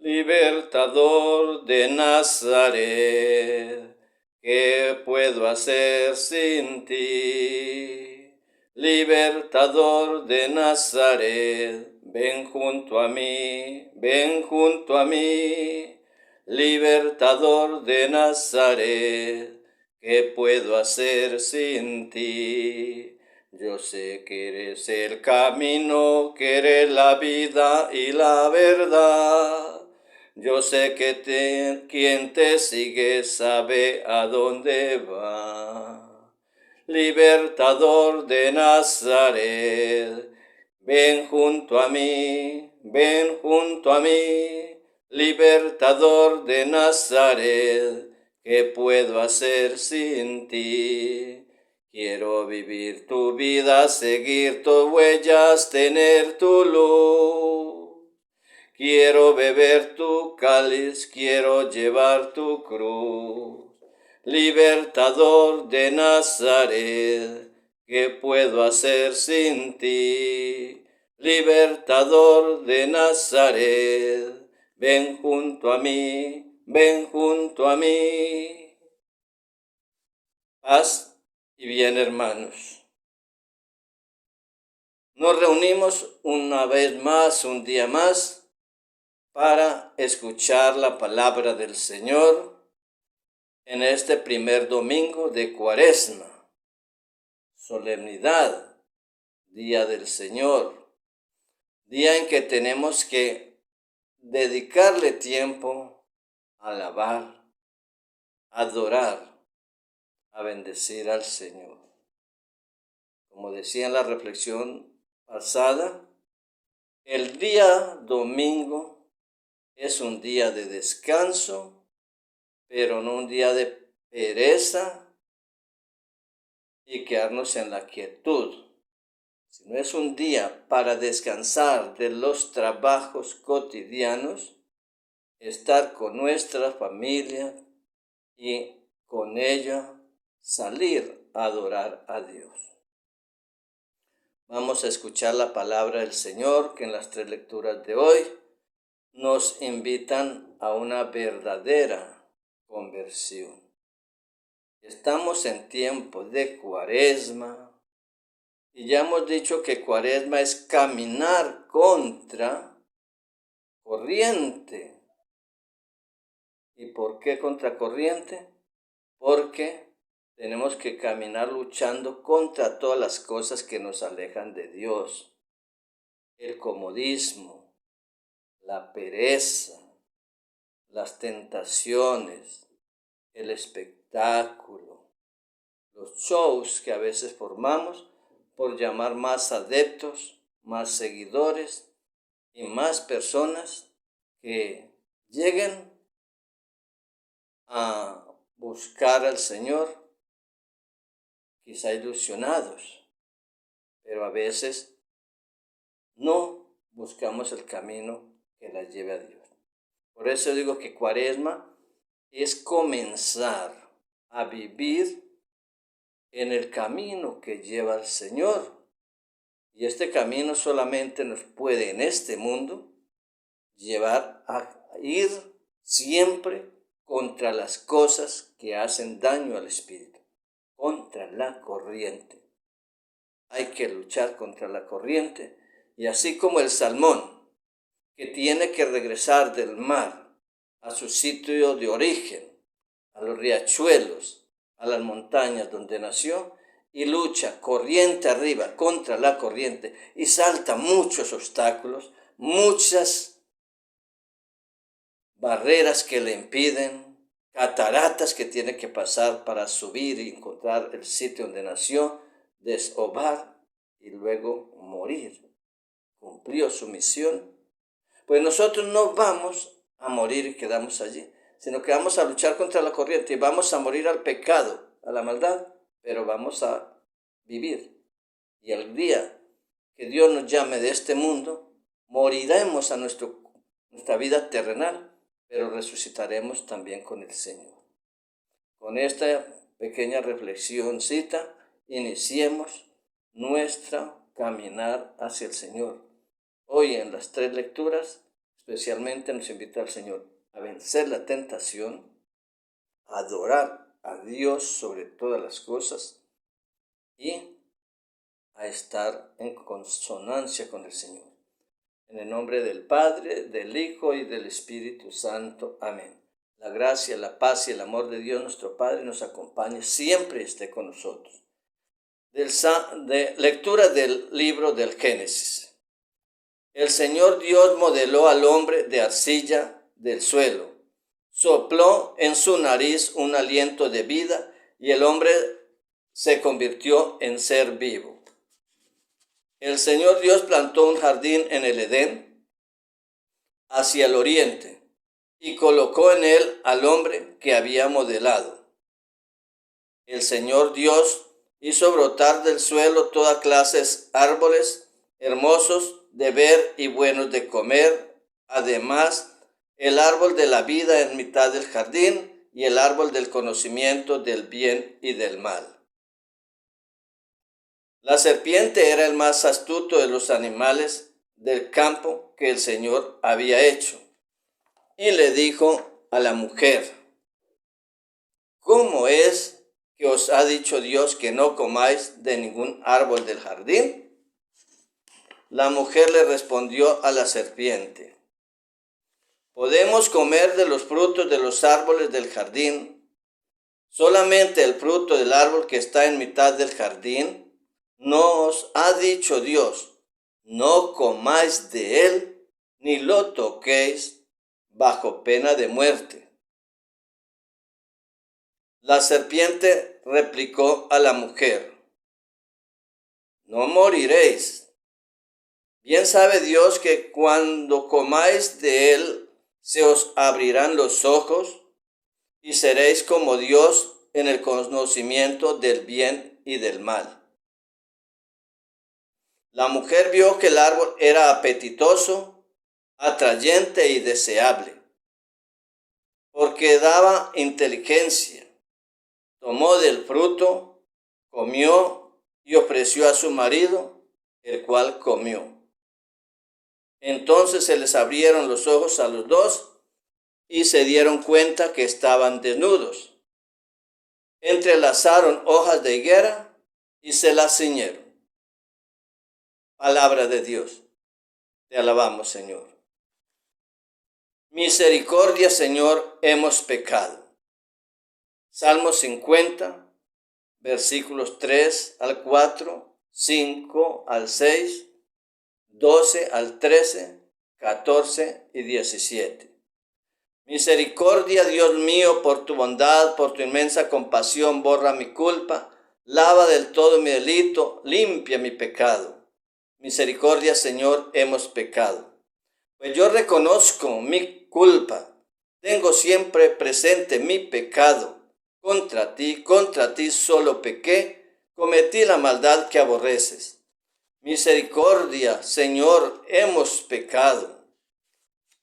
Libertador de Nazaret, ¿qué puedo hacer sin ti? Libertador de Nazaret, ven junto a mí, ven junto a mí. Libertador de Nazaret, ¿qué puedo hacer sin ti? Yo sé que eres el camino, que eres la vida y la verdad. Yo sé que quien te sigue sabe a dónde va. Libertador de Nazaret, ven junto a mí, ven junto a mí. Libertador de Nazaret, ¿qué puedo hacer sin ti? Quiero vivir tu vida, seguir tus huellas, tener tu luz. Quiero beber tu cáliz, quiero llevar tu cruz. Libertador de Nazaret, ¿qué puedo hacer sin ti? Libertador de Nazaret, ven junto a mí, ven junto a mí. Paz y bien, hermanos. Nos reunimos una vez más, un día más, para escuchar la palabra del Señor en este primer domingo de Cuaresma, solemnidad, Día del Señor, día en que tenemos que dedicarle tiempo a alabar, a adorar, a bendecir al Señor. Como decía en la reflexión pasada, el día domingo es un día de descanso, pero no un día de pereza y quedarnos en la quietud, sino es un día para descansar de los trabajos cotidianos, estar con nuestra familia y con ella salir a adorar a Dios. Vamos a escuchar la palabra del Señor, que en las 3 lecturas de hoy nos invitan a una verdadera conversión. Estamos en tiempo de Cuaresma y ya hemos dicho que Cuaresma es caminar contra corriente. ¿Y por qué contra corriente? Porque tenemos que caminar luchando contra todas las cosas que nos alejan de Dios. El comodismo, la pereza, las tentaciones, el espectáculo, los shows que a veces formamos por llamar más adeptos, más seguidores y más personas que lleguen a buscar al Señor, quizá ilusionados, pero a veces no buscamos el camino que las lleve a Dios. Por eso digo que Cuaresma es comenzar a vivir en el camino que lleva al Señor. Y este camino solamente nos puede en este mundo llevar a ir siempre contra las cosas que hacen daño al espíritu, contra la corriente. Hay que luchar contra la corriente. Y así como el salmón, que tiene que regresar del mar a su sitio de origen, a los riachuelos, a las montañas donde nació, y lucha corriente arriba contra la corriente y salta muchos obstáculos, muchas barreras que le impiden, cataratas que tiene que pasar para subir y encontrar el sitio donde nació, desovar y luego morir. Cumplió su misión. Pues nosotros no vamos a morir y quedamos allí, sino que vamos a luchar contra la corriente y vamos a morir al pecado, a la maldad, pero vamos a vivir. Y el día que Dios nos llame de este mundo, moriremos a nuestra vida terrenal, pero resucitaremos también con el Señor. Con esta pequeña reflexioncita, iniciemos nuestra caminar hacia el Señor. Hoy en las 3 lecturas especialmente nos invita el Señor a vencer la tentación, a adorar a Dios sobre todas las cosas y a estar en consonancia con el Señor. En el nombre del Padre, del Hijo y del Espíritu Santo. Amén. La gracia, la paz y el amor de Dios nuestro Padre nos acompañe siempre y esté con nosotros. Lectura del libro del Génesis. El Señor Dios modeló al hombre de arcilla del suelo, sopló en su nariz un aliento de vida y el hombre se convirtió en ser vivo. El Señor Dios plantó un jardín en el Edén hacia el oriente y colocó en él al hombre que había modelado. El Señor Dios hizo brotar del suelo toda clase de árboles hermosos de ver y buenos de comer, además el árbol de la vida en mitad del jardín y el árbol del conocimiento del bien y del mal. La serpiente era el más astuto de los animales del campo que el Señor había hecho. Y le dijo a la mujer: ¿cómo es que os ha dicho Dios que no comáis de ningún árbol del jardín? La mujer le respondió a la serpiente: podemos comer de los frutos de los árboles del jardín. Solamente el fruto del árbol que está en mitad del jardín, no os ha dicho Dios: no comáis de él, ni lo toquéis, bajo pena de muerte. La serpiente replicó a la mujer: no moriréis. Bien sabe Dios que cuando comáis de él, se os abrirán los ojos y seréis como Dios en el conocimiento del bien y del mal. La mujer vio que el árbol era apetitoso, atrayente y deseable, porque daba inteligencia. Tomó del fruto, comió y ofreció a su marido, el cual comió. Entonces se les abrieron los ojos a los dos y se dieron cuenta que estaban desnudos. Entrelazaron hojas de higuera y se las ciñeron. Palabra de Dios. Te alabamos, Señor. Misericordia, Señor, hemos pecado. Salmo 50, versículos 3 al 4, 5 al 6, 12 al 13, 14 y 17. Misericordia, Dios mío, por tu bondad, por tu inmensa compasión, borra mi culpa, lava del todo mi delito, limpia mi pecado. Misericordia, Señor, hemos pecado. Pues yo reconozco mi culpa, tengo siempre presente mi pecado. Contra ti solo pequé, cometí la maldad que aborreces. Misericordia, Señor, hemos pecado.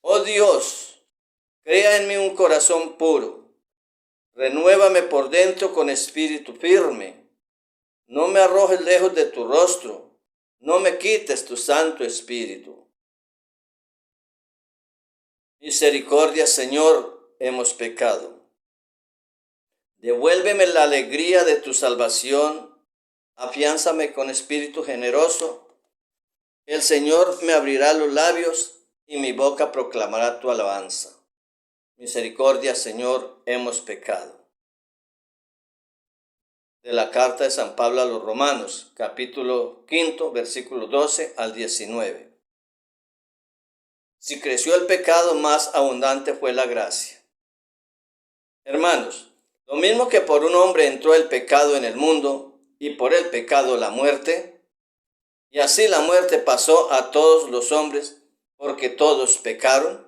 Oh Dios, crea en mí un corazón puro. Renuévame por dentro con espíritu firme. No me arrojes lejos de tu rostro. No me quites tu Santo Espíritu. Misericordia, Señor, hemos pecado. Devuélveme la alegría de tu salvación. Afiánzame con espíritu generoso. El Señor me abrirá los labios y mi boca proclamará tu alabanza. Misericordia, Señor, hemos pecado. De la carta de San Pablo a los Romanos, capítulo 5, versículo 12 al 19. Si creció el pecado, más abundante fue la gracia. Hermanos, lo mismo que por un hombre entró el pecado en el mundo, y por el pecado la muerte, y así la muerte pasó a todos los hombres, porque todos pecaron.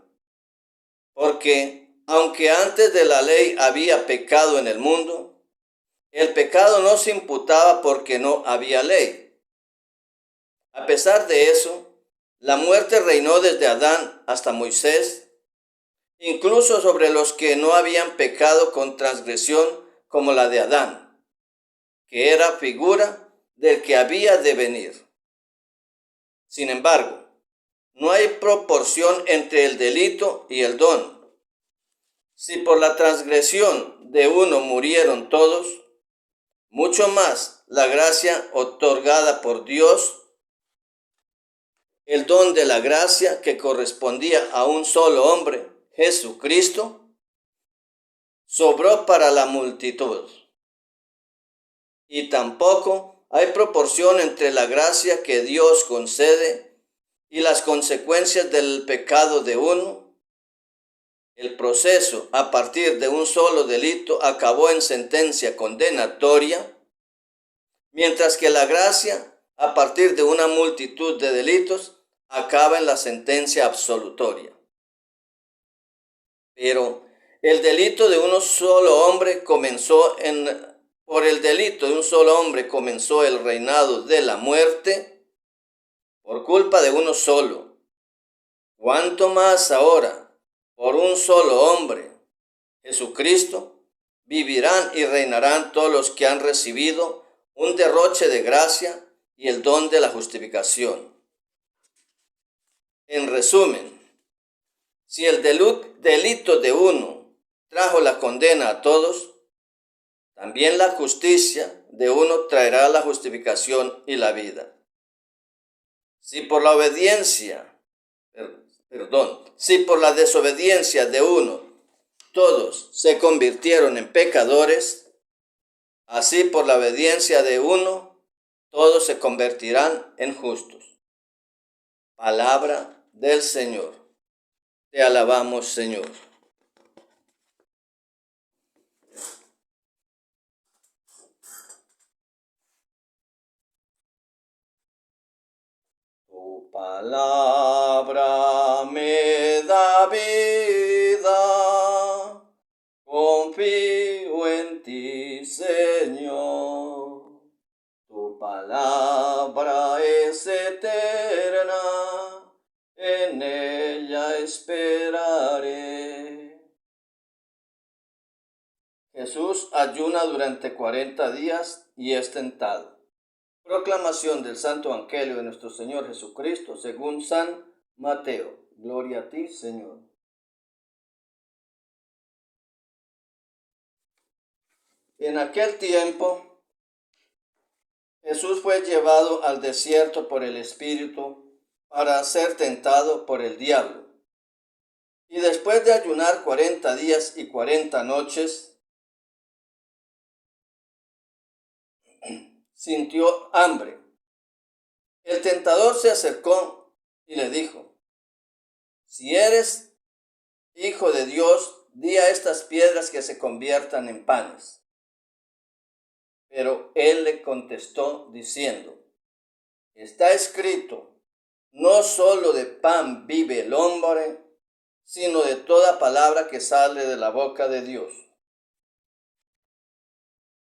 Porque, aunque antes de la ley había pecado en el mundo, el pecado no se imputaba porque no había ley. A pesar de eso, la muerte reinó desde Adán hasta Moisés, incluso sobre los que no habían pecado con transgresión como la de Adán, que era figura del que había de venir. Sin embargo, no hay hay proporción entre el delito y el don. Si por la transgresión de uno murieron todos, mucho más la gracia otorgada por Dios, el don de la gracia que correspondía a un solo hombre, Jesucristo, sobró para la multitud. Y tampoco hay proporción entre la gracia que Dios concede y las consecuencias del pecado de uno. El proceso a partir de un solo delito acabó en sentencia condenatoria, mientras que la gracia a partir de una multitud de delitos acaba en la sentencia absolutoria. Pero el delito de un solo hombre por el delito de un solo hombre comenzó el reinado de la muerte por culpa de uno solo. ¿Cuánto más ahora, por un solo hombre, Jesucristo, vivirán y reinarán todos los que han recibido un derroche de gracia y el don de la justificación? En resumen, si el delito de uno trajo la condena a todos, también la justicia de uno traerá la justificación y la vida. Si por la desobediencia de uno todos se convirtieron en pecadores, así por la obediencia de uno todos se convertirán en justos. Palabra del Señor. Te alabamos, Señor. Tu palabra me da vida, confío en ti, Señor. Tu palabra es eterna, en ella esperaré. Jesús ayuna durante 40 días y es tentado. Proclamación del Santo Evangelio de nuestro Señor Jesucristo según San Mateo. Gloria a ti, Señor. En aquel tiempo, Jesús fue llevado al desierto por el Espíritu para ser tentado por el diablo. Y después de ayunar 40 días y 40 noches, sintió hambre. El tentador se acercó y le dijo: si eres hijo de Dios, di a estas piedras que se conviertan en panes. Pero él le contestó diciendo: está escrito, no solo de pan vive el hombre, sino de toda palabra que sale de la boca de Dios.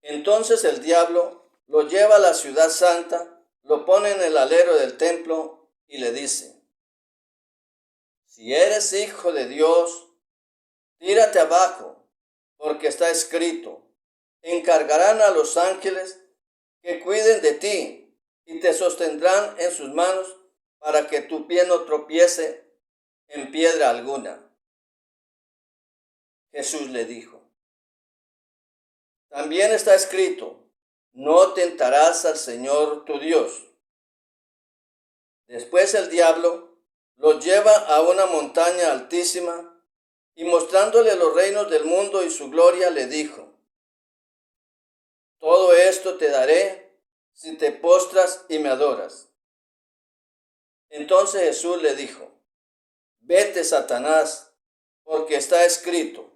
Entonces el diablo lo lleva a la ciudad santa, lo pone en el alero del templo y le dice: si eres hijo de Dios, tírate abajo, porque está escrito, encargarán a los ángeles que cuiden de ti y te sostendrán en sus manos para que tu pie no tropiece en piedra alguna. Jesús le dijo: también está escrito, no tentarás al Señor tu Dios. Después el diablo lo lleva a una montaña altísima y mostrándole los reinos del mundo y su gloria le dijo: todo esto te daré si te postras y me adoras. Entonces Jesús le dijo: vete, Satanás, porque está escrito,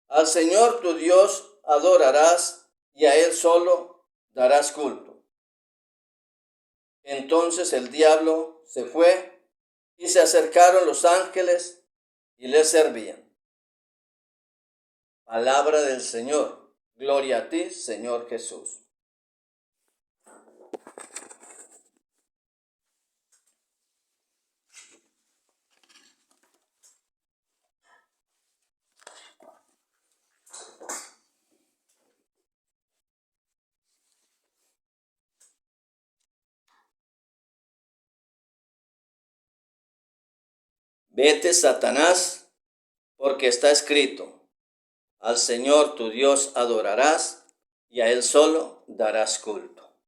al Señor tu Dios adorarás y a Él solo darás culto. Entonces el diablo se fue y se acercaron los ángeles y le servían. Palabra del Señor. Gloria a ti, Señor Jesús. Vete, Satanás, porque está escrito, al Señor tu Dios adorarás y a Él solo darás culto.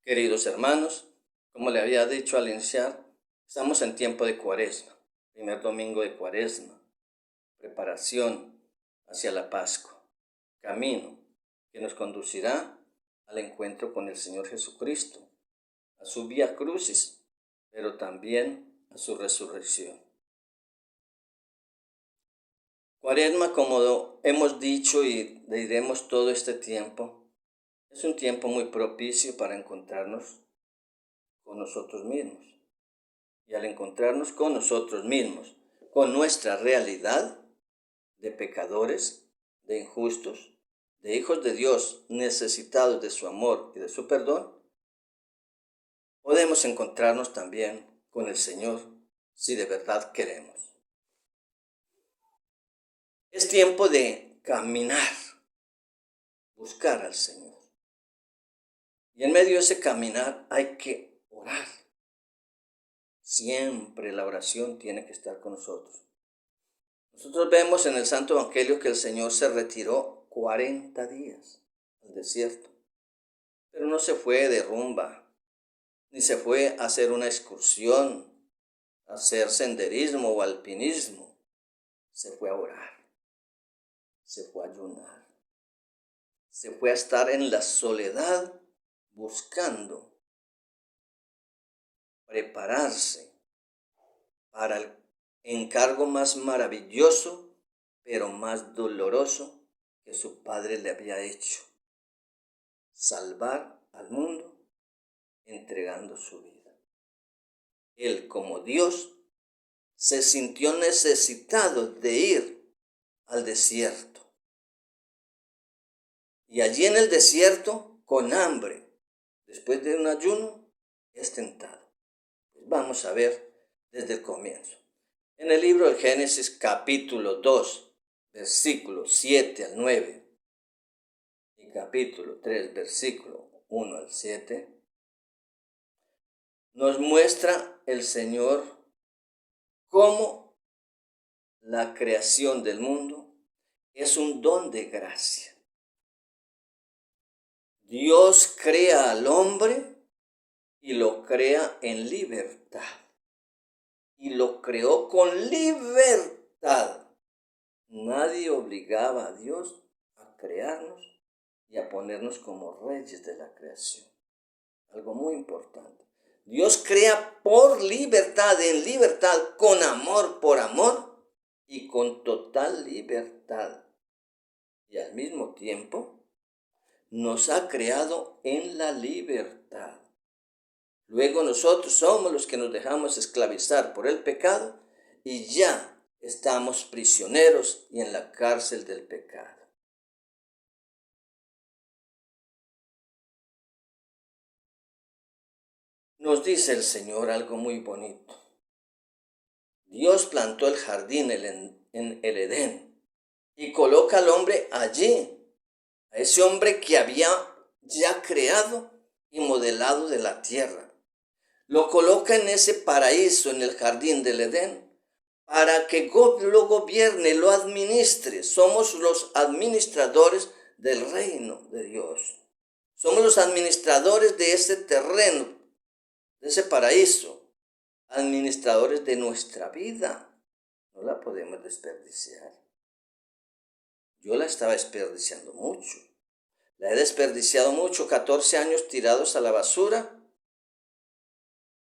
Queridos hermanos, como le había dicho al iniciar, estamos en tiempo de Cuaresma, primer domingo de Cuaresma, preparación hacia la Pascua, camino que nos conducirá al encuentro con el Señor Jesucristo, a su vía crucis, pero también a su resurrección. Cuaresma, como hemos dicho y diremos todo este tiempo, es un tiempo muy propicio para encontrarnos con nosotros mismos. Y al encontrarnos con nosotros mismos, con nuestra realidad de pecadores, de injustos, de hijos de Dios necesitados de su amor y de su perdón, podemos encontrarnos también con el Señor si de verdad queremos. Es tiempo de caminar, buscar al Señor. Y en medio de ese caminar hay que orar. Siempre la oración tiene que estar con nosotros. Nosotros vemos en el Santo Evangelio que el Señor se retiró 40 días al desierto, pero no se fue de rumba, ni se fue a hacer una excursión, a hacer senderismo o alpinismo. Se fue a orar, se fue a ayunar, se fue a estar en la soledad buscando prepararse para el encargo más maravilloso, pero más doloroso que su padre le había hecho: salvar al mundo entregando su vida. Él, como Dios, se sintió necesitado de ir al desierto. Y allí en el desierto, con hambre, después de un ayuno, es tentado. Pues vamos a ver desde el comienzo. En el libro de Génesis, capítulo 2, versículos 7 al 9, y capítulo 3, versículo 1 al 7, nos muestra el Señor cómo la creación del mundo es un don de gracia. Dios crea al hombre y lo crea en libertad. Y lo creó con libertad. Nadie obligaba a Dios a crearnos y a ponernos como reyes de la creación. Algo muy importante. Dios crea por libertad, en libertad, con amor por amor y con total libertad. Y al mismo tiempo nos ha creado en la libertad. Luego nosotros somos los que nos dejamos esclavizar por el pecado y ya estamos prisioneros y en la cárcel del pecado. Nos dice el Señor algo muy bonito. Dios plantó el jardín en el Edén y coloca al hombre allí, a ese hombre que había ya creado y modelado de la tierra. Lo coloca en ese paraíso, en el jardín del Edén, para que lo gobierne, lo administre. Somos los administradores del reino de Dios. Somos los administradores de ese terreno, de ese paraíso, administradores de nuestra vida. No la podemos desperdiciar. Yo la estaba desperdiciando mucho. La he desperdiciado mucho, 14 años tirados a la basura,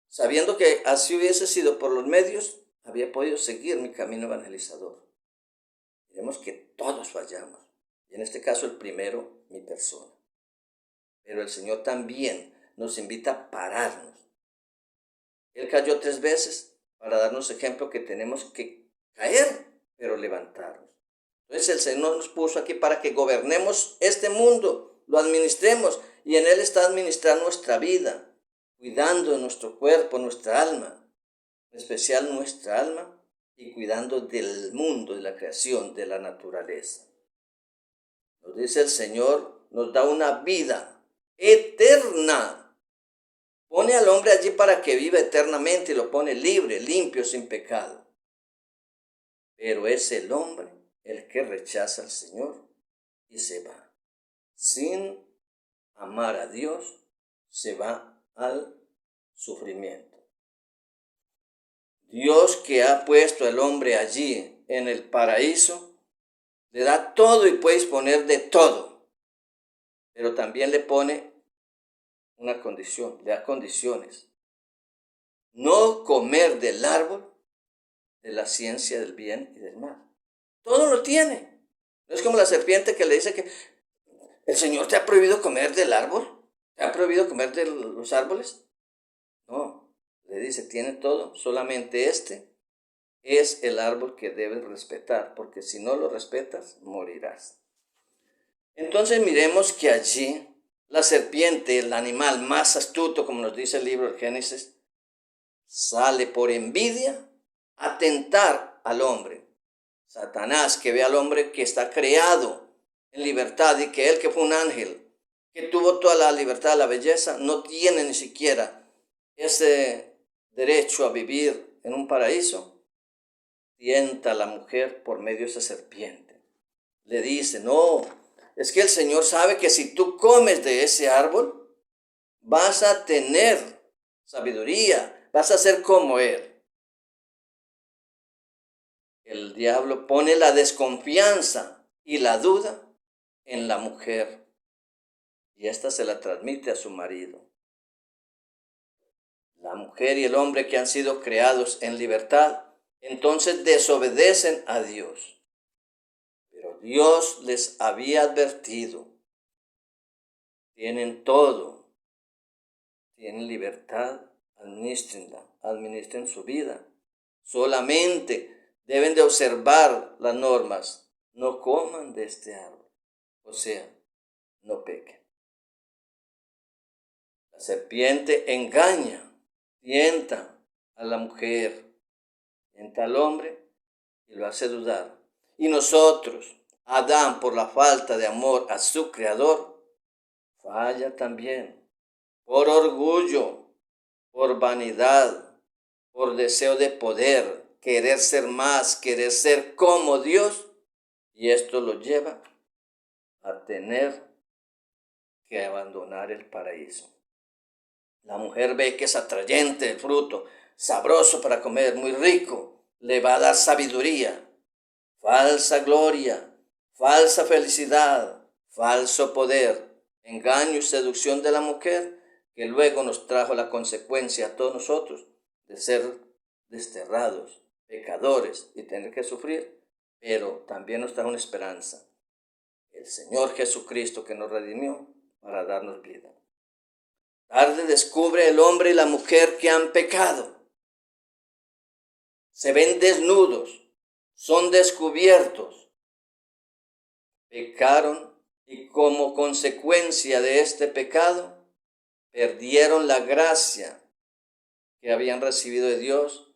sabiendo que así hubiese sido por los medios, había podido seguir mi camino evangelizador. Miremos que todos fallamos, y en este caso el primero, mi persona. Pero el Señor también nos invita a pararnos. Él cayó 3 veces para darnos ejemplo que tenemos que caer, pero levantarnos. Entonces el Señor nos puso aquí para que gobernemos este mundo, lo administremos, y en Él está administrar nuestra vida, cuidando de nuestro cuerpo, nuestra alma, en especial nuestra alma, y cuidando del mundo, de la creación, de la naturaleza. Nos dice el Señor, nos da una vida eterna Pone al hombre allí para que viva eternamente y lo pone libre, limpio, sin pecado. Pero es el hombre el que rechaza al Señor y se va. Sin amar a Dios, se va al sufrimiento. Dios, que ha puesto al hombre allí en el paraíso, le da todo y puede disponer de todo. Pero también le pone una condición, le da condiciones. No comer del árbol de la ciencia del bien y del mal. Todo lo tiene. No es como la serpiente que le dice que el Señor te ha prohibido comer del árbol. ¿Te ha prohibido comer de los árboles? No, le dice, tiene todo, solamente este es el árbol que debes respetar, porque si no lo respetas, morirás. Entonces miremos que allí la serpiente, el animal más astuto, como nos dice el libro del Génesis, sale por envidia a tentar al hombre. Satanás, que ve al hombre que está creado en libertad y que él, que fue un ángel, que tuvo toda la libertad, la belleza, no tiene ni siquiera ese derecho a vivir en un paraíso, tienta a la mujer por medio de esa serpiente. Le dice, no, es que el Señor sabe que si tú comes de ese árbol, vas a tener sabiduría, vas a ser como Él. El diablo pone la desconfianza y la duda en la mujer y ésta se la transmite a su marido. La mujer y el hombre que han sido creados en libertad, entonces desobedecen a Dios. Pero Dios les había advertido, tienen todo, tienen libertad, administren su vida. Solamente deben de observar las normas, no coman de este árbol, o sea, no pequen. La serpiente engaña, tienta a la mujer, tienta al hombre y lo hace dudar. Y nosotros, Adán, por la falta de amor a su creador, falla también, por orgullo, por vanidad, por deseo de poder, querer ser más, querer ser como Dios, y esto lo lleva a tener que abandonar el paraíso. La mujer ve que es atrayente el fruto, sabroso para comer, muy rico, le va a dar sabiduría, falsa gloria, falsa felicidad, falso poder, engaño y seducción de la mujer, que luego nos trajo la consecuencia a todos nosotros de ser desterrados, pecadores y tener que sufrir, pero también nos trajo una esperanza, el Señor Jesucristo que nos redimió para darnos vida. Tarde descubre el hombre y la mujer que han pecado. Se ven desnudos, son descubiertos. Pecaron y como consecuencia de este pecado, perdieron la gracia que habían recibido de Dios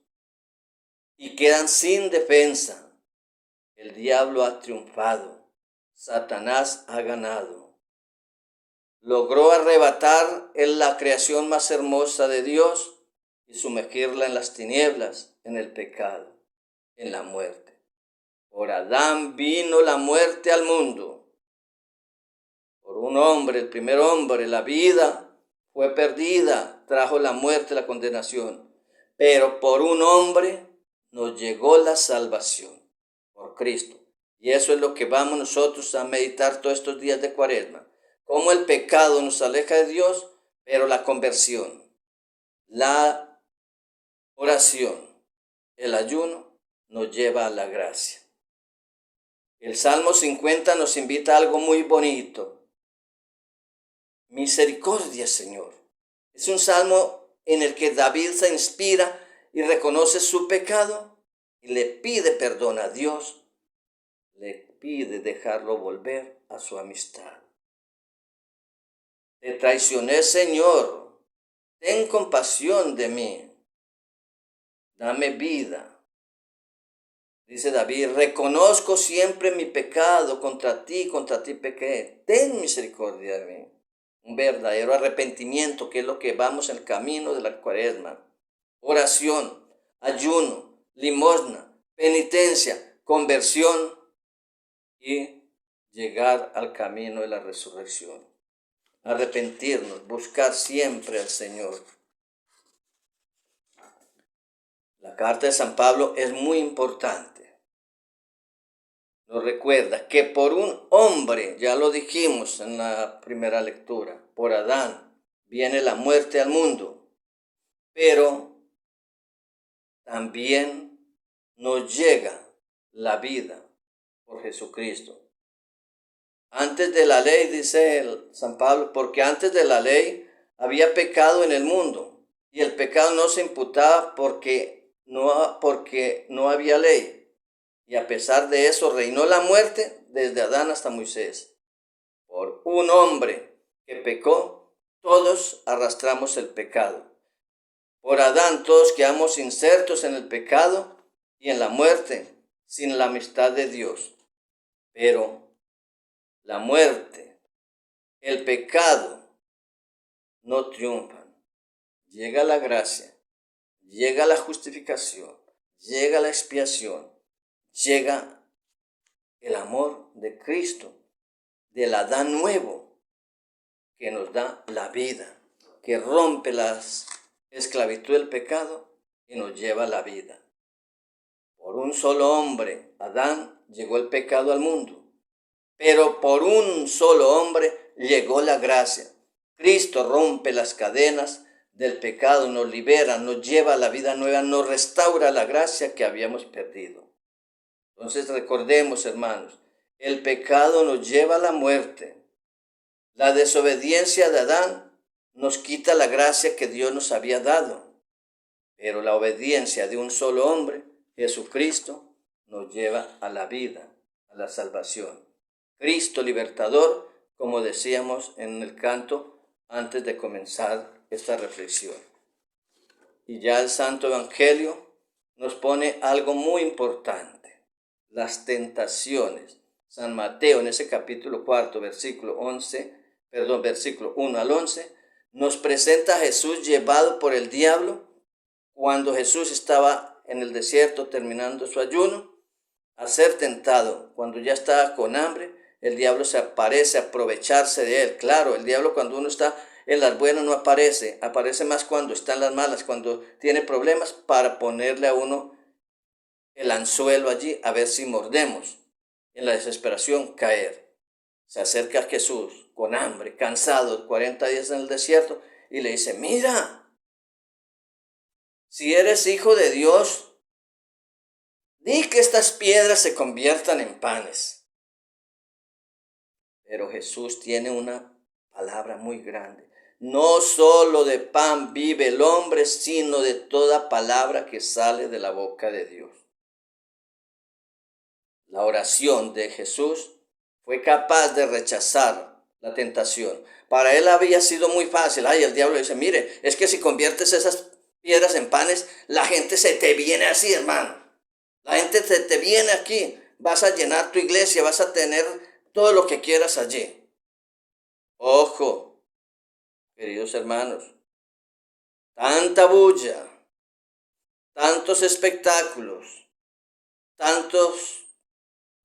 y quedan sin defensa. El diablo ha triunfado, Satanás ha ganado. Logró arrebatar en la creación más hermosa de Dios y sumergirla en las tinieblas, en el pecado, en la muerte. Por Adán vino la muerte al mundo. Por un hombre, el primer hombre, la vida fue perdida, trajo la muerte, la condenación. Pero por un hombre nos llegó la salvación, por Cristo. Y eso es lo que vamos nosotros a meditar todos estos días de Cuaresma. Cómo el pecado nos aleja de Dios, pero la conversión, la oración, el ayuno nos lleva a la gracia. El Salmo 50 nos invita a algo muy bonito. Misericordia, Señor. Es un salmo en el que David se inspira y reconoce su pecado y le pide perdón a Dios, le pide dejarlo volver a su amistad. Te traicioné, Señor, ten compasión de mí, dame vida. Dice David, reconozco siempre mi pecado, contra ti pequé, ten misericordia de mí. un verdadero arrepentimiento, que es lo que vamos en el camino de la Cuaresma. Oración, ayuno, limosna, penitencia, conversión y llegar al camino de la resurrección. Arrepentirnos, buscar siempre al Señor. La carta de San Pablo es muy importante. Nos recuerda que por un hombre, ya lo dijimos en la primera lectura, por Adán viene la muerte al mundo, pero también nos llega la vida por Jesucristo. Antes de la ley, dice San Pablo, porque antes de la ley había pecado en el mundo, y el pecado no se imputaba porque no había ley. Y a pesar de eso reinó la muerte desde Adán hasta Moisés. Por un hombre que pecó, todos arrastramos el pecado. Por Adán todos quedamos insertos en el pecado y en la muerte, sin la amistad de Dios. Pero la muerte, el pecado, no triunfan. Llega la gracia, llega la justificación, llega la expiación, llega el amor de Cristo, del Adán nuevo, que nos da la vida, que rompe la esclavitud del pecado y nos lleva a la vida. Por un solo hombre, Adán, llegó el pecado al mundo, pero por un solo hombre llegó la gracia. Cristo rompe las cadenas del pecado, nos libera, nos lleva a la vida nueva, nos restaura la gracia que habíamos perdido. Entonces recordemos, hermanos, el pecado nos lleva a la muerte. La desobediencia de Adán nos quita la gracia que Dios nos había dado. Pero la obediencia de un solo hombre, Jesucristo, nos lleva a la vida, a la salvación. Cristo libertador, como decíamos en el canto antes de comenzar esta reflexión. Y ya el Santo Evangelio nos pone algo muy importante. Las tentaciones. San Mateo en ese capítulo 4, versículo 1 al 11, nos presenta a Jesús llevado por el diablo cuando Jesús estaba en el desierto terminando su ayuno, a ser tentado. Cuando ya estaba con hambre, el diablo se aparece a aprovecharse de él. Claro, el diablo cuando uno está en las buenas no aparece, aparece más cuando está en las malas, cuando tiene problemas, para ponerle a uno el anzuelo allí, a ver si mordemos. En la desesperación, caer. Se acerca a Jesús con hambre, cansado, 40 días en el desierto, y le dice: mira, si eres hijo de Dios, di que estas piedras se conviertan en panes. Pero Jesús tiene una palabra muy grande. No solo de pan vive el hombre, sino de toda palabra que sale de la boca de Dios. La oración de Jesús fue capaz de rechazar la tentación. Para él había sido muy fácil. El diablo dice: mire, es que si conviertes esas piedras en panes, la gente se te viene así, hermano. La gente se te viene aquí. Vas a llenar tu iglesia, vas a tener todo lo que quieras allí. Ojo, queridos hermanos, tanta bulla, tantos espectáculos, tantos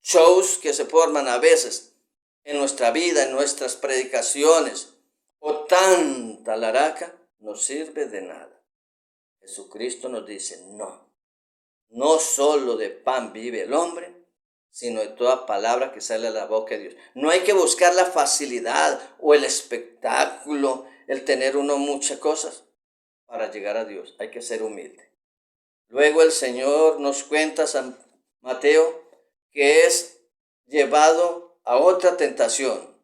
shows que se forman a veces en nuestra vida, en nuestras predicaciones, o tanta laraca, no sirve de nada. Jesucristo nos dice: no solo de pan vive el hombre, sino de toda palabra que sale de la boca de Dios. No hay que buscar la facilidad o el espectáculo, el tener uno muchas cosas para llegar a Dios. Hay que ser humilde. Luego el Señor nos cuenta, San Mateo, que es llevado a otra tentación.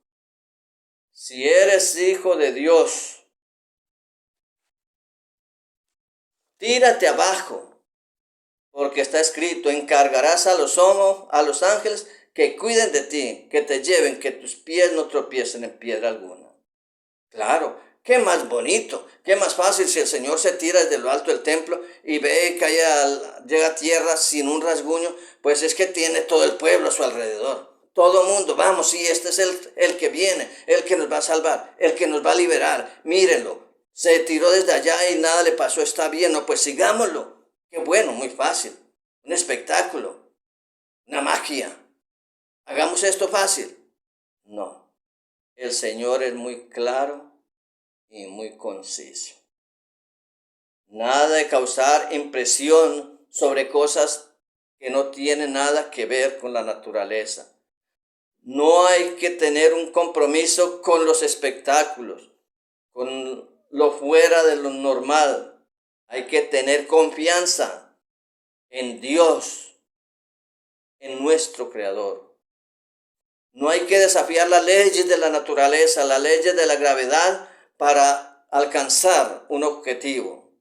Si eres hijo de Dios, tírate abajo, porque está escrito: encargarás a los ángeles que cuiden de ti, que te lleven, que tus pies no tropiecen en piedra alguna. Claro, qué más bonito, qué más fácil si el Señor se tira desde lo alto del templo y ve que llega a tierra sin un rasguño, pues es que tiene todo el pueblo a su alrededor. Todo mundo, vamos, sí, este es el que viene, el que nos va a salvar, el que nos va a liberar. Mírenlo, se tiró desde allá y nada le pasó, está bien, no, pues sigámoslo. Qué bueno, muy fácil. Un espectáculo, una magia. Hagamos esto fácil. No, el Señor es muy claro y muy conciso. Nada de causar impresión sobre cosas que no tienen nada que ver con la naturaleza. No hay que tener un compromiso con los espectáculos, con lo fuera de lo normal. Hay que tener confianza en Dios, en nuestro Creador. No hay que desafiar las leyes de la naturaleza, las leyes de la gravedad para alcanzar un objetivo.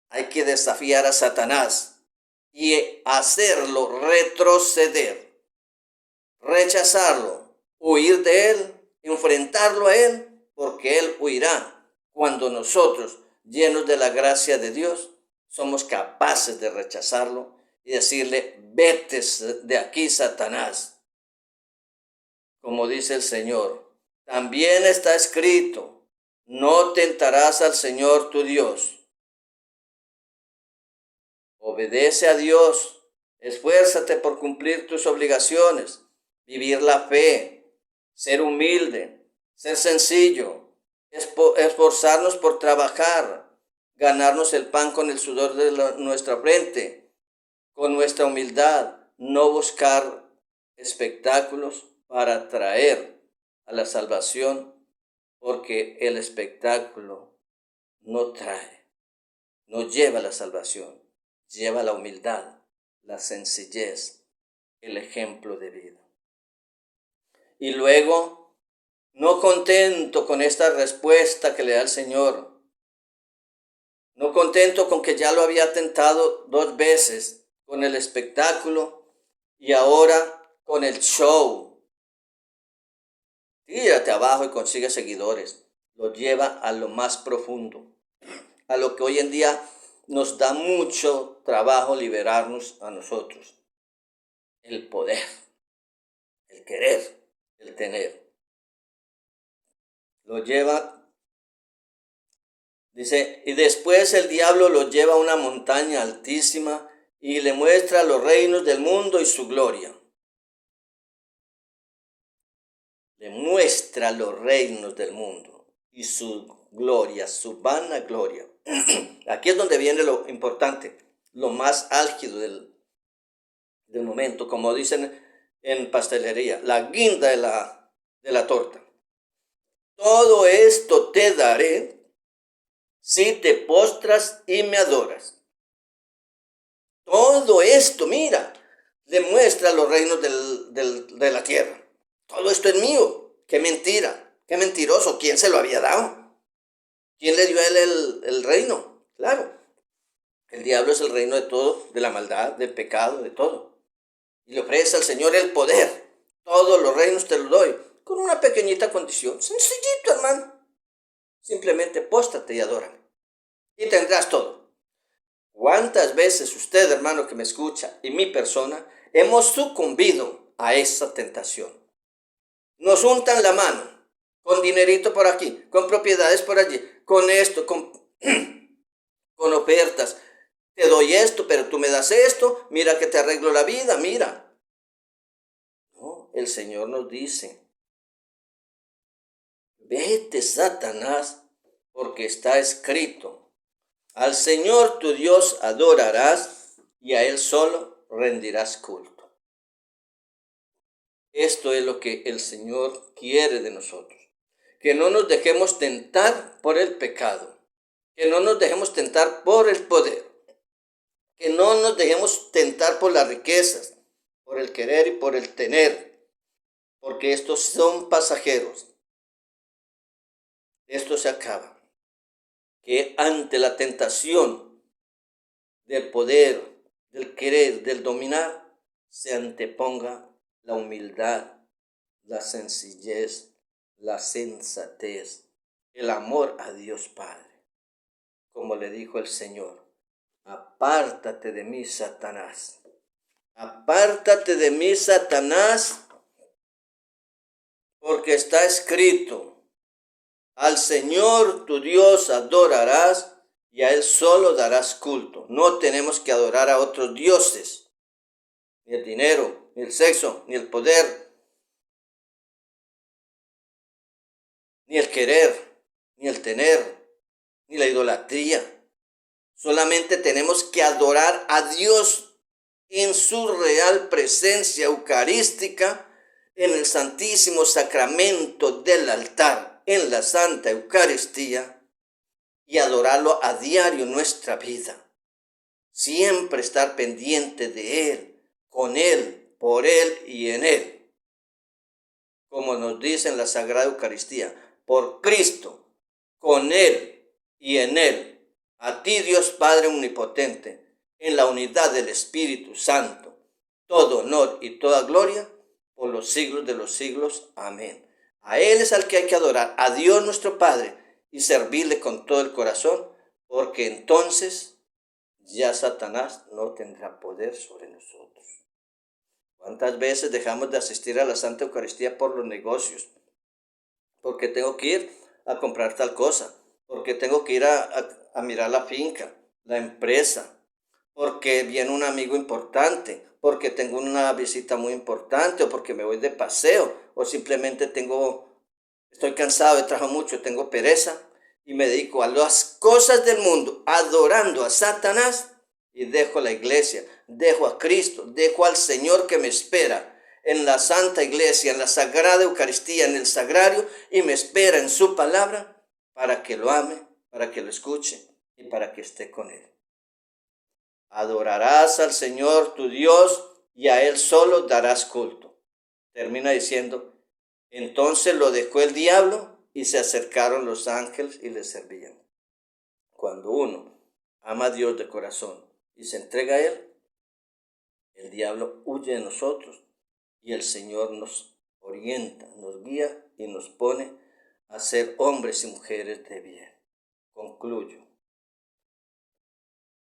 Hay que desafiar a Satanás y hacerlo retroceder, rechazarlo, huir de él, enfrentarlo a él, porque él huirá cuando nosotros, llenos de la gracia de Dios, somos capaces de rechazarlo y decirle, vete de aquí, Satanás. Como dice el Señor, también está escrito, no tentarás al Señor tu Dios. Obedece a Dios, esfuérzate por cumplir tus obligaciones, vivir la fe, ser humilde, ser sencillo, esforzarnos por trabajar, ganarnos el pan con el sudor de nuestra frente, con nuestra humildad, no buscar espectáculos para atraer a la salvación, porque el espectáculo no trae, no lleva a la salvación. Lleva la humildad, la sencillez, el ejemplo de vida. Y luego, no contento con esta respuesta que le da el Señor, no contento con que ya lo había tentado 2 veces con el espectáculo y ahora con el show. Tírate abajo y consigue seguidores. Lo lleva a lo más profundo, a lo que hoy en día nos da mucho trabajo liberarnos a nosotros. El poder, el querer, el tener. Lo lleva, dice, y después el diablo lo lleva a una montaña altísima y le muestra los reinos del mundo y su gloria. Le muestra los reinos del mundo y su gloria, su vana gloria. Aquí es donde viene lo importante, lo más álgido del momento, como dicen en pastelería, la guinda de la torta. Todo esto te daré si te postras y me adoras. Todo esto, mira, demuestra los reinos de la tierra. Todo esto es mío. Qué mentira, qué mentiroso. ¿Quién se lo había dado? ¿Quién le dio a él el reino? Claro, el diablo es el reino de todo, de la maldad, del pecado, de todo. Y le ofrece al Señor el poder. Todos los reinos te los doy, con una pequeñita condición. Sencillito, hermano. Simplemente póstrate y adórame. Y tendrás todo. ¿Cuántas veces usted, hermano, que me escucha, y mi persona, hemos sucumbido a esa tentación? Nos untan la mano, con dinerito por aquí, con propiedades por allí, con esto, con ofertas. Te doy esto, pero tú me das esto, mira que te arreglo la vida, mira. No, el Señor nos dice, vete, Satanás, porque está escrito, al Señor tu Dios adorarás y a Él solo rendirás culto. Esto es lo que el Señor quiere de nosotros. Que no nos dejemos tentar por el pecado. Que no nos dejemos tentar por el poder. Que no nos dejemos tentar por las riquezas, por el querer y por el tener. Porque estos son pasajeros. Esto se acaba. Que ante la tentación del poder, del querer, del dominar, se anteponga la humildad, la sencillez, la sensatez, el amor a Dios Padre. Como le dijo el Señor, apártate de mí, Satanás. Apártate de mí, Satanás, porque está escrito, al Señor tu Dios adorarás y a Él solo darás culto. No tenemos que adorar a otros dioses, ni el dinero, ni el sexo, ni el poder, ni el querer, ni el tener, ni la idolatría. Solamente tenemos que adorar a Dios en su real presencia eucarística, en el Santísimo Sacramento del altar, en la Santa Eucaristía, y adorarlo a diario en nuestra vida. Siempre estar pendiente de Él, con Él, por Él y en Él. Como nos dice en la Sagrada Eucaristía, por Cristo, con Él y en Él. A ti, Dios Padre Omnipotente, en la unidad del Espíritu Santo, todo honor y toda gloria por los siglos de los siglos. Amén. A Él es al que hay que adorar, a Dios nuestro Padre, y servirle con todo el corazón, porque entonces ya Satanás no tendrá poder sobre nosotros. ¿Cuántas veces dejamos de asistir a la Santa Eucaristía por los negocios? Porque tengo que ir a comprar tal cosa, porque tengo que ir a mirar la finca, la empresa, porque viene un amigo importante, porque tengo una visita muy importante, o porque me voy de paseo, o simplemente estoy cansado, he trabajado mucho, tengo pereza, y me dedico a las cosas del mundo, adorando a Satanás, y dejo la iglesia, dejo a Cristo, dejo al Señor que me espera en la Santa Iglesia, en la Sagrada Eucaristía, en el Sagrario, y me espera en su palabra para que lo ame, para que lo escuche y para que esté con Él. Adorarás al Señor tu Dios y a Él solo darás culto. Termina diciendo, entonces lo dejó el diablo y se acercaron los ángeles y le servían. Cuando uno ama a Dios de corazón y se entrega a Él, el diablo huye de nosotros y el Señor nos orienta, nos guía y nos pone a ser hombres y mujeres de bien. Concluyo.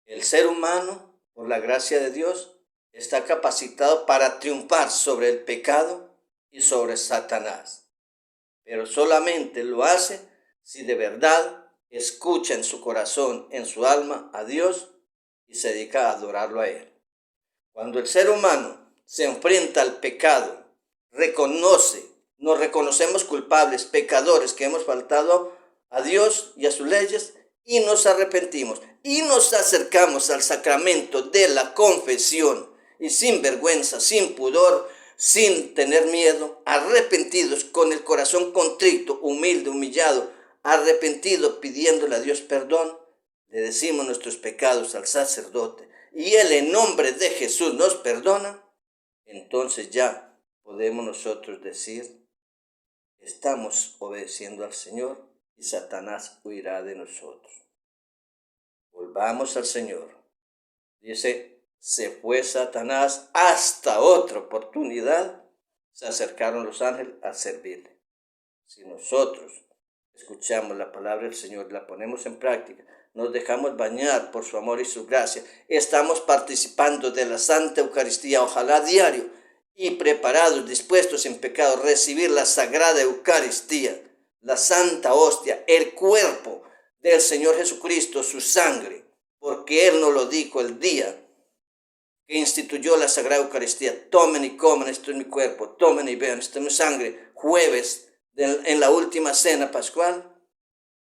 El ser humano, por la gracia de Dios, está capacitado para triunfar sobre el pecado y sobre Satanás. Pero solamente lo hace si de verdad escucha en su corazón, en su alma a Dios y se dedica a adorarlo a Él. Cuando el ser humano se enfrenta al pecado, nos reconocemos culpables, pecadores, que hemos faltado a Dios y a sus leyes, y nos arrepentimos, y nos acercamos al sacramento de la confesión, y sin vergüenza, sin pudor, sin tener miedo, arrepentidos, con el corazón contrito, humilde, humillado, arrepentido, pidiéndole a Dios perdón, le decimos nuestros pecados al sacerdote, y Él en nombre de Jesús nos perdona, entonces ya podemos nosotros decir, estamos obedeciendo al Señor y Satanás huirá de nosotros. Volvamos al Señor. Dice, se fue Satanás hasta otra oportunidad, se acercaron los ángeles a servirle. Si nosotros escuchamos la palabra del Señor, la ponemos en práctica, nos dejamos bañar por su amor y su gracia, estamos participando de la Santa Eucaristía, ojalá diario, y preparados, dispuestos en pecado, recibir la Sagrada Eucaristía, la Santa Hostia, el cuerpo del Señor Jesucristo, su sangre, porque Él nos lo dijo el día que instituyó la Sagrada Eucaristía, tomen y coman, esto es mi cuerpo, tomen y vean, esto es mi sangre, jueves, en la última cena pascual,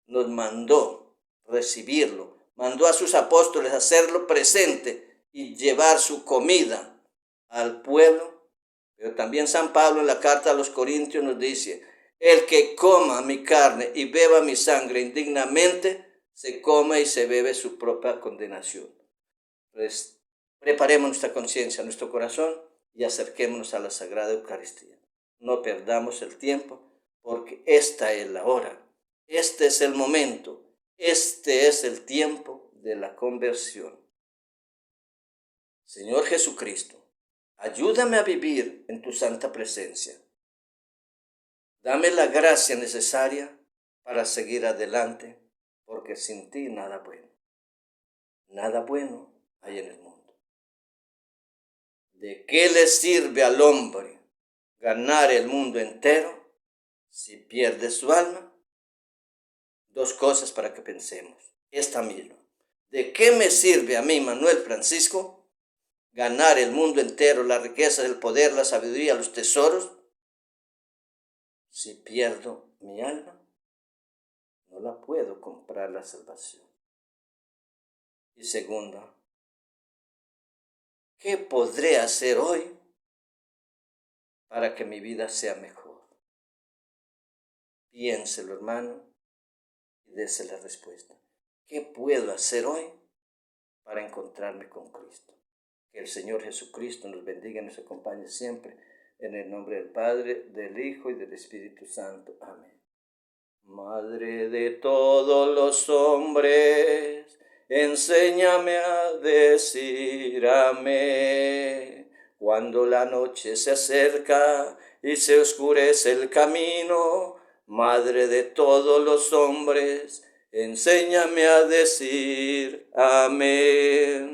nos mandó recibirlo, mandó a sus apóstoles a hacerlo presente y llevar su comida al pueblo. Pero también San Pablo en la carta a los Corintios nos dice, el que coma mi carne y beba mi sangre indignamente, se come y se bebe su propia condenación. Pues preparemos nuestra conciencia, nuestro corazón y acerquémonos a la Sagrada Eucaristía. No perdamos el tiempo, porque esta es la hora, este es el momento, este es el tiempo de la conversión. Señor Jesucristo, ayúdame a vivir en tu santa presencia. Dame la gracia necesaria para seguir adelante, porque sin ti nada bueno hay en el mundo. ¿De qué le sirve al hombre ganar el mundo entero si pierde su alma, dos cosas para que pensemos. Esta misma. ¿De qué me sirve a mí, Manuel Francisco, ganar el mundo entero, la riqueza, el poder, la sabiduría, los tesoros, si pierdo mi alma? No la puedo comprar la salvación. Y segunda, ¿qué podré hacer hoy para que mi vida sea mejor? Piénselo, hermano, y dése la respuesta. ¿Qué puedo hacer hoy para encontrarme con Cristo? Que el Señor Jesucristo nos bendiga y nos acompañe siempre. En el nombre del Padre, del Hijo y del Espíritu Santo. Amén. Madre de todos los hombres, enséñame a decir amén. Cuando la noche se acerca y se oscurece el camino, Madre de todos los hombres, enséñame a decir amén.